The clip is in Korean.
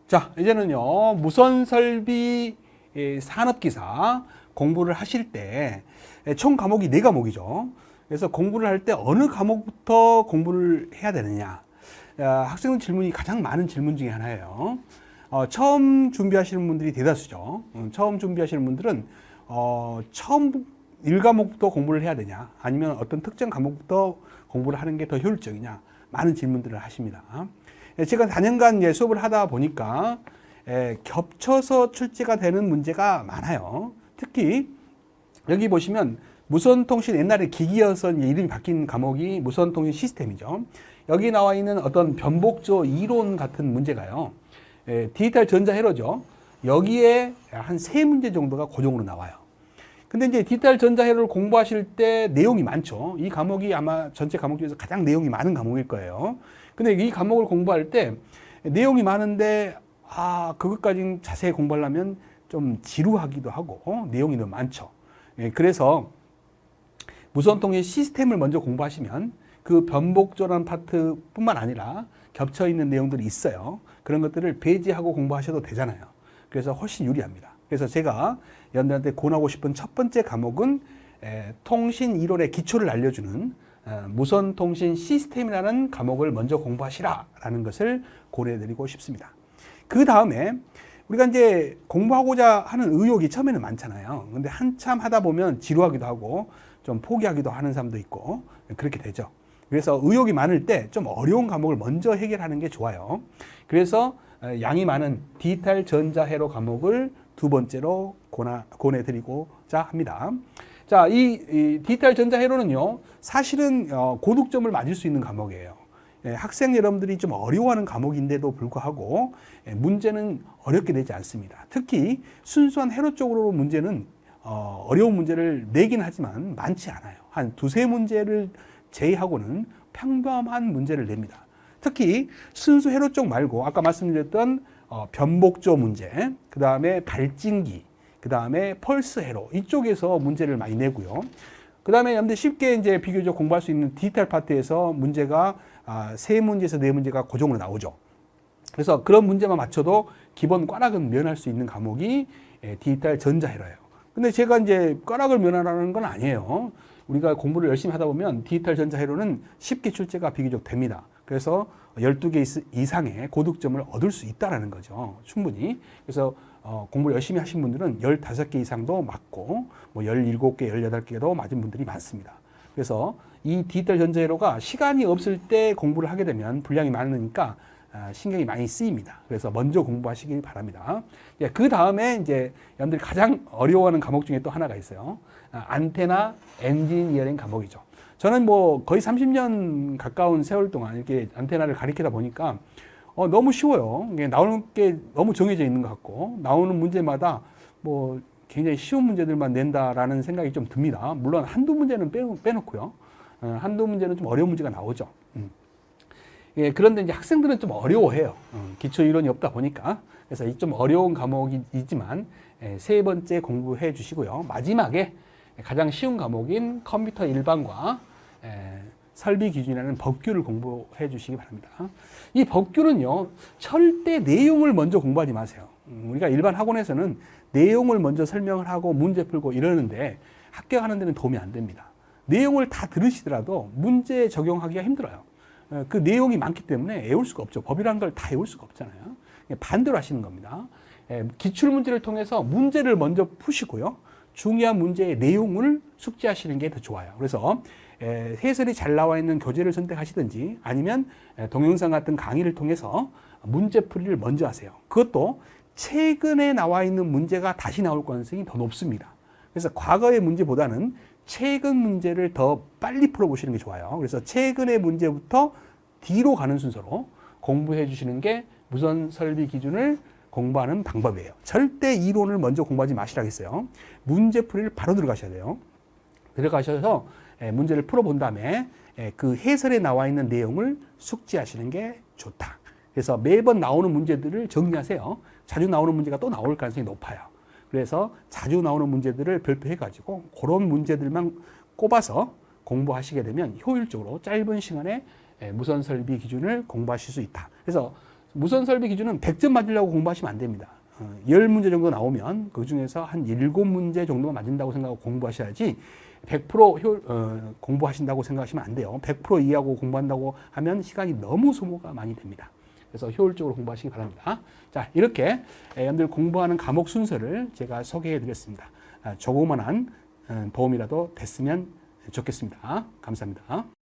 자, 이제는요, 무선설비 산업기사 공부를 하실 때 총 과목이 4과목이죠. 그래서 공부를 할 때 어느 과목부터 공부를 해야 되느냐. 학생들 질문이 가장 많은 질문 중에 하나예요. 처음 준비하시는 분들이 대다수죠. 처음 준비하시는 분들은 처음 1과목부터 공부를 해야 되냐, 아니면 어떤 특정 과목부터 공부를 하는 게 더 효율적이냐, 많은 질문들을 하십니다. 제가 4년간 이제 수업을 하다 보니까 겹쳐서 출제가 되는 문제가 많아요. 특히 여기 보시면 무선통신, 옛날에 기기여서 이름이 바뀐 과목이 무선통신 시스템이죠. 여기 나와 있는 어떤 변복조 이론 같은 문제가요, 디지털 전자회로죠. 여기에 한 3문제 정도가 고정으로 나와요. 근데 이제 디지털 전자회로를 공부하실 때 내용이 많죠. 이 과목이 아마 전체 과목 중에서 가장 내용이 많은 과목일 거예요. 근데 이 과목을 공부할 때 내용이 많은데 그것까지 자세히 공부하려면 좀 지루하기도 하고 내용이 너무 많죠. 그래서 무선통신 시스템을 먼저 공부하시면 그 변복조라는 파트뿐만 아니라 겹쳐 있는 내용들이 있어요. 그런 것들을 배제하고 공부하셔도 되잖아요. 그래서 훨씬 유리합니다. 그래서 제가 여러분들한테 권하고 싶은 첫 번째 과목은 통신 이론의 기초를 알려주는 무선통신 시스템이라는 과목을 먼저 공부하시라라는 것을 고려해드리고 싶습니다. 그 다음에 우리가 이제 공부하고자 하는 의욕이 처음에는 많잖아요. 근데 한참 하다 보면 지루하기도 하고 좀 포기하기도 하는 사람도 있고 그렇게 되죠. 그래서 의욕이 많을 때 좀 어려운 과목을 먼저 해결하는 게 좋아요. 그래서 양이 많은 디지털 전자회로 과목을 두 번째로 권해드리고자 합니다. 자, 이 디지털 전자회로는요, 사실은 고득점을 맞을 수 있는 과목이에요. 학생 여러분들이 좀 어려워하는 과목인데도 불구하고 문제는 어렵게 되지 않습니다. 특히 순수한 회로 쪽으로 문제는 어려운 문제를 내긴 하지만 많지 않아요. 한 2-3문제를 제외하고는 평범한 문제를 냅니다. 특히 순수 회로 쪽 말고 아까 말씀드렸던 변복조 문제, 그 다음에 발진기, 그 다음에 펄스 회로, 이쪽에서 문제를 많이 내고요. 그 다음에 여러분들 쉽게 이제 비교적 공부할 수 있는 디지털 파트에서 문제가 3문제에서 4문제가 고정으로 나오죠. 그래서 그런 문제만 맞춰도 기본 꽈락은 면할 수 있는 과목이 디지털 전자회로예요. 근데 제가 이제 꽈락을 면하라는 건 아니에요. 우리가 공부를 열심히 하다 보면 디지털 전자회로는 쉽게 출제가 비교적 됩니다. 그래서 12개 이상의 고득점을 얻을 수 있다는 거죠. 충분히. 그래서 공부를 열심히 하신 분들은 15개 이상도 맞고 뭐 17개, 18개도 맞은 분들이 많습니다. 그래서 이 디지털 전자회로가 시간이 없을 때 공부를 하게 되면 분량이 많으니까 신경이 많이 쓰입니다. 그래서 먼저 공부하시길 바랍니다. 그 다음에 이제 여러분들이 가장 어려워하는 과목 중에 또 하나가 있어요. 안테나 엔지니어링 과목이죠. 저는 뭐 거의 30년 가까운 세월 동안 이렇게 안테나를 가리키다 보니까 너무 쉬워요. 나오는 게 너무 정해져 있는 것 같고 나오는 문제마다 뭐 굉장히 쉬운 문제들만 낸다라는 생각이 좀 듭니다. 물론 한두 문제는 빼놓고요. 한두 문제는 좀 어려운 문제가 나오죠. 그런데 이제 학생들은 좀 어려워해요. 기초 이론이 없다 보니까. 그래서 이 좀 어려운 과목이지만 3번째 공부해 주시고요. 마지막에 가장 쉬운 과목인 컴퓨터 일반과 설비 기준이라는 법규를 공부해 주시기 바랍니다. 이 법규는요, 절대 내용을 먼저 공부하지 마세요. 우리가 일반 학원에서는 내용을 먼저 설명을 하고 문제 풀고 이러는데 합격하는 데는 도움이 안 됩니다. 내용을 다 들으시더라도 문제 적용하기가 힘들어요. 그 내용이 많기 때문에 외울 수가 없죠. 법이라는 걸 다 외울 수가 없잖아요. 반대로 하시는 겁니다. 기출문제를 통해서 문제를 먼저 푸시고요. 중요한 문제의 내용을 숙지하시는 게 더 좋아요. 그래서 해설이 잘 나와 있는 교재를 선택하시든지 아니면 동영상 같은 강의를 통해서 문제풀이를 먼저 하세요. 그것도 최근에 나와 있는 문제가 다시 나올 가능성이 더 높습니다. 그래서 과거의 문제보다는 최근 문제를 더 빨리 풀어보시는 게 좋아요. 그래서 최근의 문제부터 뒤로 가는 순서로 공부해 주시는 게 무선 설비 기준을 공부하는 방법이에요. 절대 이론을 먼저 공부하지 마시라겠어요. 문제풀이를 바로 들어가셔야 돼요. 들어가셔서 문제를 풀어본 다음에 그 해설에 나와 있는 내용을 숙지하시는 게 좋다. 그래서 매번 나오는 문제들을 정리하세요. 자주 나오는 문제가 또 나올 가능성이 높아요. 그래서 자주 나오는 문제들을 별표해가지고 그런 문제들만 꼽아서 공부하시게 되면 효율적으로 짧은 시간에 무선 설비 기준을 공부하실 수 있다. 그래서 무선 설비 기준은 100점 맞으려고 공부하시면 안 됩니다. 10문제 정도 나오면 그 중에서 한 7문제 정도만 맞는다고 생각하고 공부하셔야지 100% 공부하신다고 생각하시면 안 돼요. 100% 이해하고 공부한다고 하면 시간이 너무 소모가 많이 됩니다. 그래서 효율적으로 공부하시기 바랍니다. 자, 이렇게 여러분들 공부하는 과목 순서를 제가 소개해 드렸습니다. 조그만한 도움이라도 됐으면 좋겠습니다. 감사합니다.